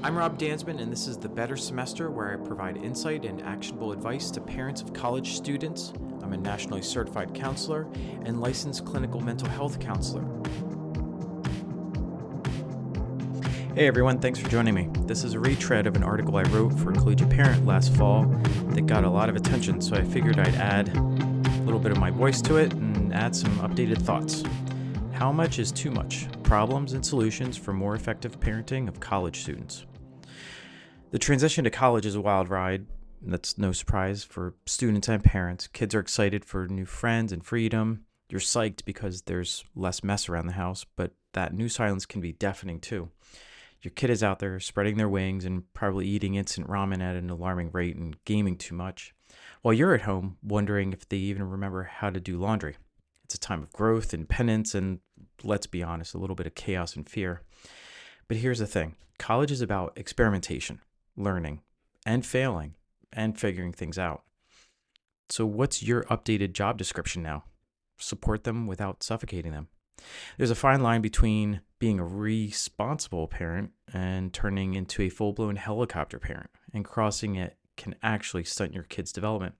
I'm Rob Dansman, and this is The Better Semester, where I provide insight and actionable advice to parents of college students. I'm a nationally certified counselor and licensed clinical mental health counselor. Hey everyone, thanks for joining me. This is a retread of an article I wrote for Collegiate Parent last fall that got a lot of attention, so I figured I'd add a little bit of my voice to it and add some updated thoughts. How much is too much? Problems and solutions for more effective parenting of college students. The transition to college is a wild ride. That's no surprise for students and parents. Kids are excited for new friends and freedom. You're psyched because there's less mess around the house, but that new silence can be deafening too. Your kid is out there spreading their wings and probably eating instant ramen at an alarming rate and gaming too much, while you're at home wondering if they even remember how to do laundry. It's a time of growth and penance and, let's be honest, a little bit of chaos and fear. But here's the thing. College is about experimentation, learning, and failing, and figuring things out. So what's your updated job description now? Support them without suffocating them. There's a fine line between being a responsible parent and turning into a full-blown helicopter parent, and crossing it can actually stunt your kid's development.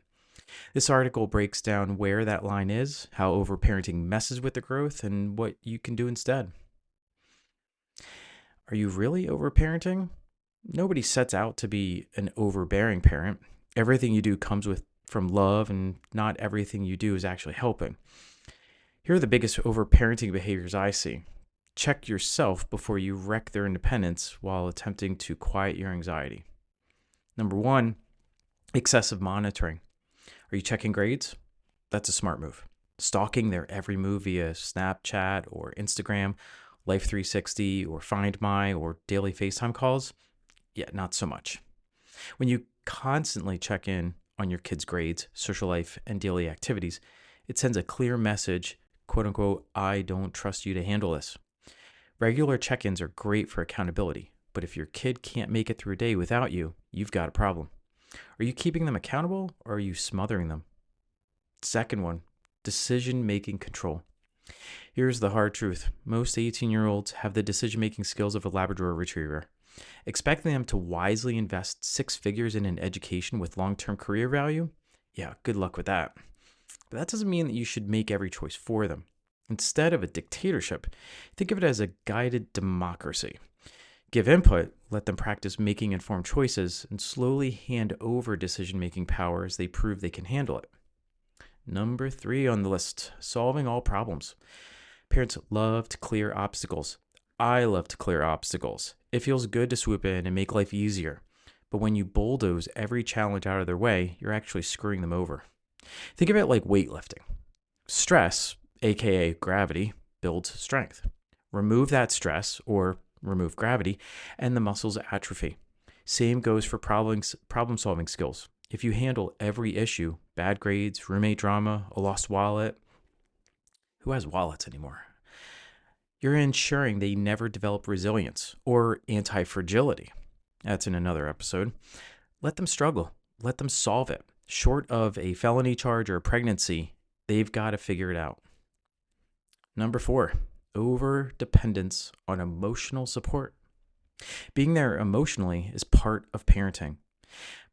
This article breaks down where that line is, how overparenting messes with the growth, and what you can do instead. Are you really overparenting? Nobody sets out to be an overbearing parent. Everything you do comes from love, and not everything you do is actually helping. Here are the biggest overparenting behaviors I see. Check yourself before you wreck their independence while attempting to quiet your anxiety. Number 1, excessive monitoring. Are you checking grades? That's a smart move. Stalking their every move via Snapchat or Instagram, Life 360 or Find My or daily FaceTime calls? Yeah, not so much. When you constantly check in on your kids' grades, social life, and daily activities, it sends a clear message, quote unquote, I don't trust you to handle this. Regular check-ins are great for accountability, but if your kid can't make it through a day without you, you've got a problem. Are you keeping them accountable or are you smothering them? Second one, decision-making control. Here's the hard truth. Most 18-year-olds have the decision-making skills of a Labrador Retriever. Expecting them to wisely invest 6 figures in an education with long-term career value? Yeah, good luck with that. But that doesn't mean that you should make every choice for them. Instead of a dictatorship, think of it as a guided democracy. Give input, let them practice making informed choices, and slowly hand over decision-making power as they prove they can handle it. Number 3 on the list, solving all problems. Parents love to clear obstacles. I love to clear obstacles. It feels good to swoop in and make life easier. But when you bulldoze every challenge out of their way, you're actually screwing them over. Think of it like weightlifting. Stress, aka gravity, builds strength. Remove that stress, or remove gravity, and the muscles atrophy. Same goes for problem-solving skills. If you handle every issue, bad grades, roommate drama, a lost wallet, who has wallets anymore? You're ensuring they never develop resilience or anti-fragility. That's in another episode. Let them struggle. Let them solve it. Short of a felony charge or a pregnancy, they've got to figure it out. Number 4, over-dependence on emotional support. Being there emotionally is part of parenting.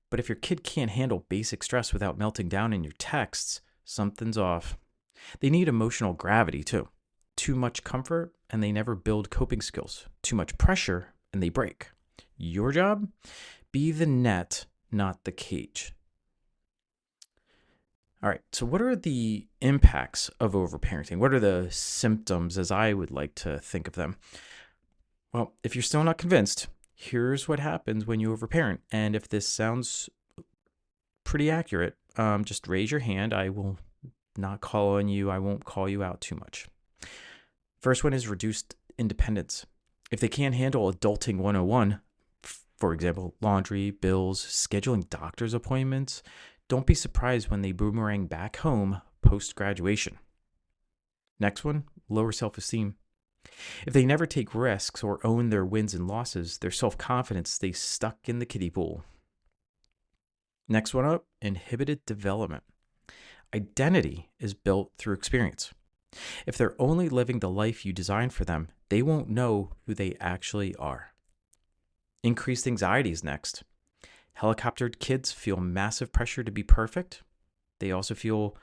But if your kid can't handle basic stress without melting down in your texts, something's off. They need emotional gravity too. Too much comfort, and they never build coping skills. Too much pressure, and they break. Your job? Be the net, not the cage. All right, so what are the impacts of overparenting? What are the symptoms, as I would like to think of them? Well, if you're still not convinced, here's what happens when you overparent. And if this sounds pretty accurate, just raise your hand. I will not call on you. I won't call you out too much. First one is reduced independence. If they can't handle adulting 101, for example, laundry, bills, scheduling doctor's appointments, don't be surprised when they boomerang back home post-graduation. Next one, lower self-esteem. If they never take risks or own their wins and losses, their self-confidence stays stuck in the kiddie pool. Next one up, inhibited development. Identity is built through experience. If they're only living the life you designed for them, they won't know who they actually are. Increased anxiety is next. Helicoptered kids feel massive pressure to be perfect. They also feel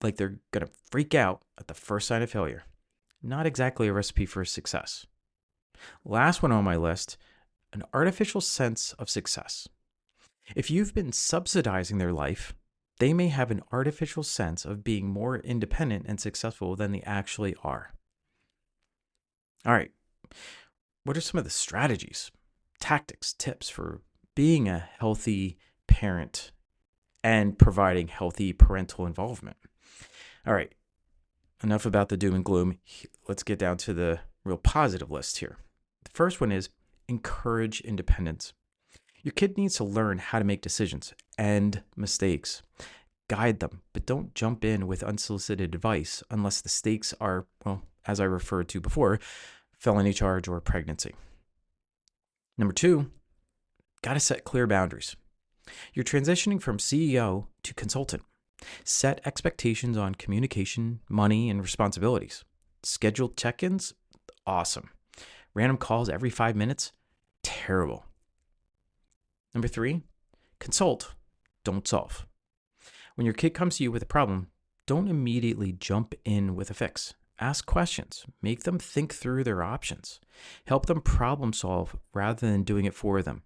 like they're going to freak out at the first sign of failure. Not exactly a recipe for success. Last one on my list, an artificial sense of success. If you've been subsidizing their life, they may have an artificial sense of being more independent and successful than they actually are. All right, what are some of the strategies, tactics, tips for being a healthy parent and providing healthy parental involvement? All right, enough about the doom and gloom. Let's get down to the real positive list here. The first one is encourage independence. Your kid needs to learn how to make decisions and mistakes. Guide them, but don't jump in with unsolicited advice unless the stakes are, well, as I referred to before, felony charge or pregnancy. Number 2, got to set clear boundaries. You're transitioning from CEO to consultant. Set expectations on communication, money, and responsibilities. Scheduled check-ins? Awesome. Random calls every 5 minutes? Terrible. Number 3, consult, don't solve. When your kid comes to you with a problem, don't immediately jump in with a fix. Ask questions. Make them think through their options. Help them problem solve rather than doing it for them.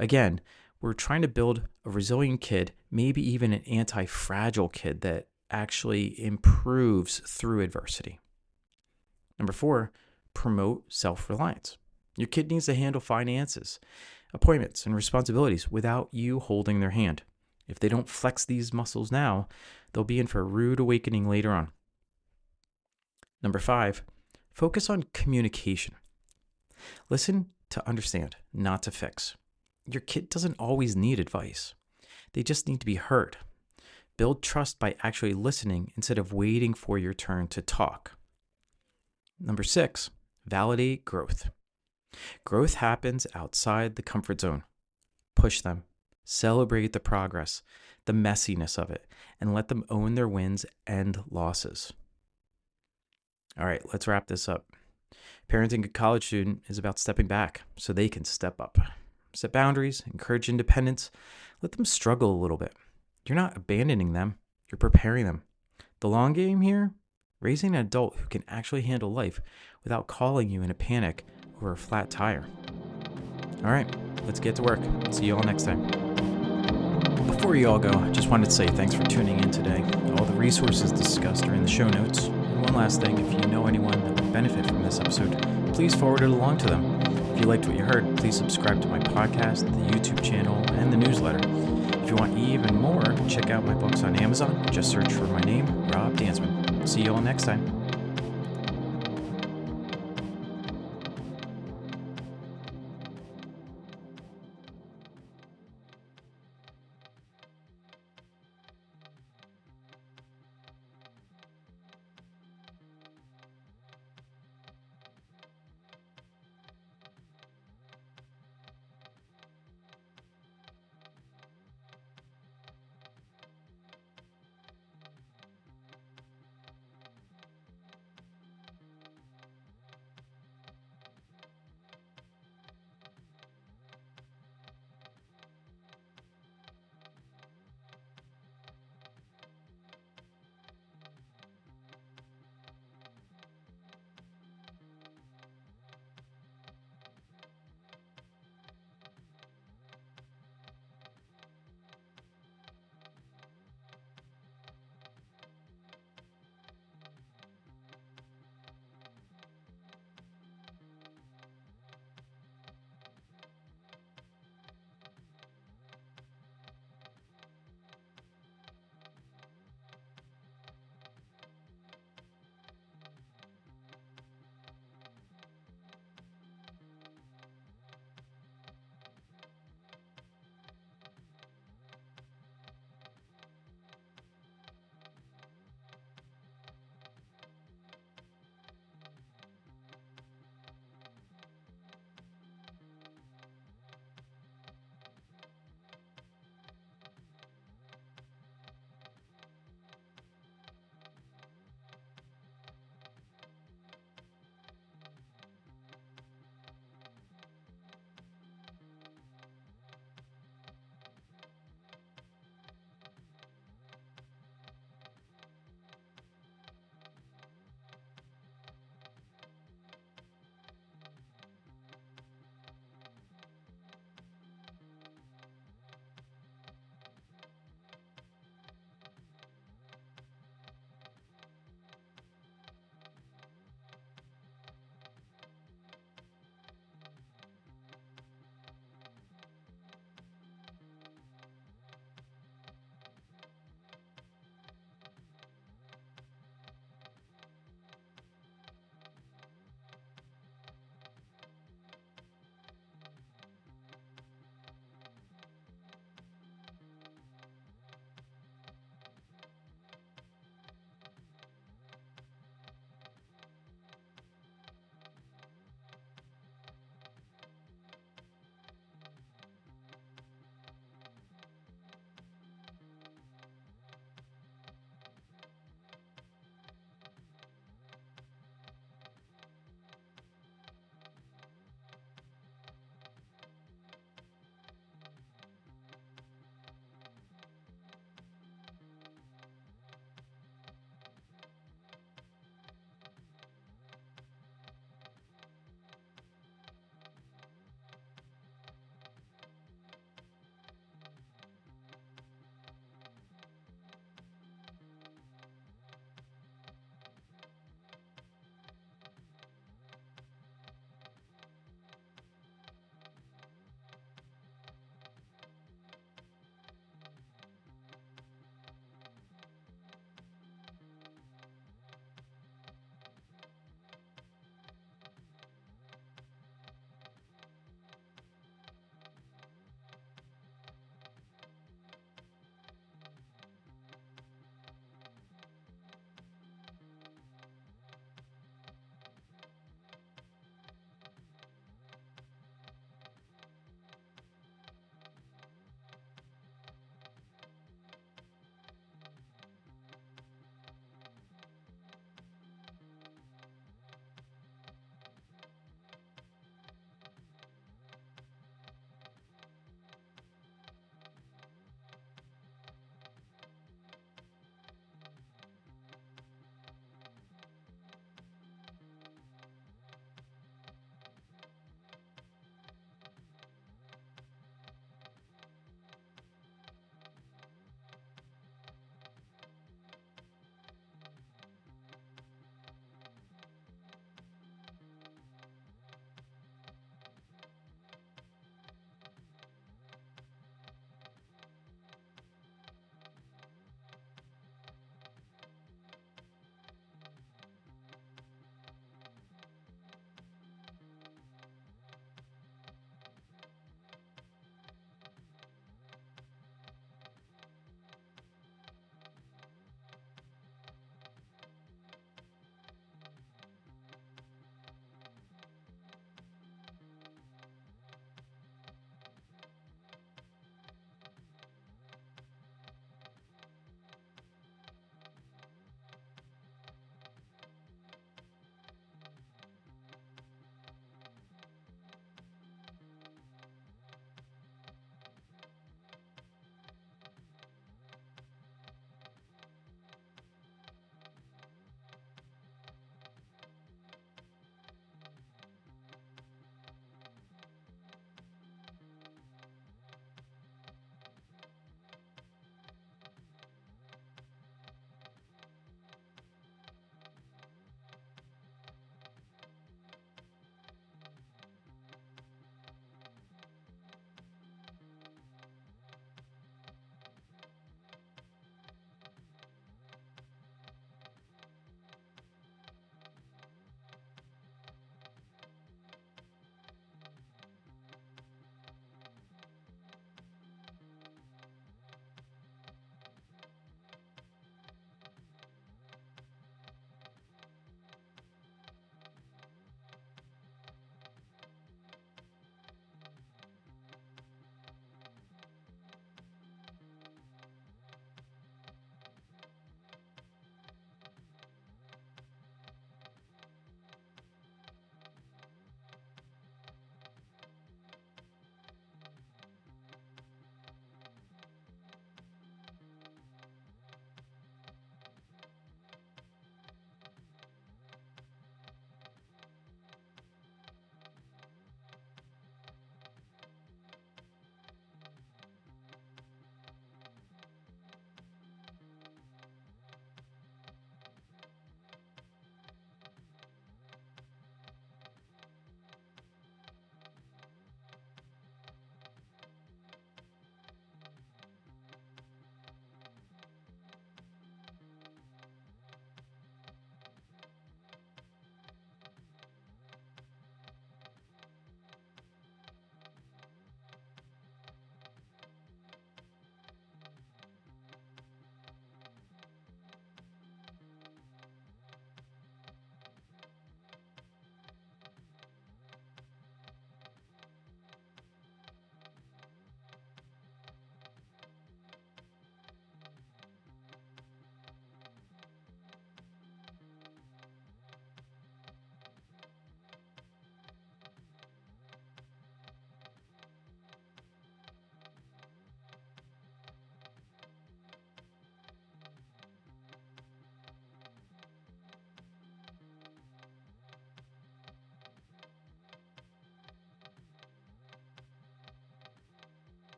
Again, we're trying to build a resilient kid, maybe even an anti-fragile kid that actually improves through adversity. Number 4, promote self-reliance. Your kid needs to handle finances, appointments, and responsibilities without you holding their hand. If they don't flex these muscles now, they'll be in for a rude awakening later on. Number 5, focus on communication. Listen to understand, not to fix. Your kid doesn't always need advice. They just need to be heard. Build trust by actually listening instead of waiting for your turn to talk. Number 6, validate growth. Growth happens outside the comfort zone. Push them. Celebrate the progress, the messiness of it, and let them own their wins and losses. All right, let's wrap this up. Parenting a college student is about stepping back so they can step up. Set boundaries, encourage independence, let them struggle a little bit. You're not abandoning them, you're preparing them. The long game here, raising an adult who can actually handle life without calling you in a panic over a flat tire. All right, let's get to work. See you all next time. Before you all go, I just wanted to say thanks for tuning in today. All the resources discussed are in the show notes. And one last thing, if you know anyone that would benefit from this episode, please forward it along to them. If you liked what you heard, please subscribe to my podcast, the YouTube channel, and the newsletter. If you want even more, check out my books on Amazon. Just search for my name, Rob Dansman. See you all next time.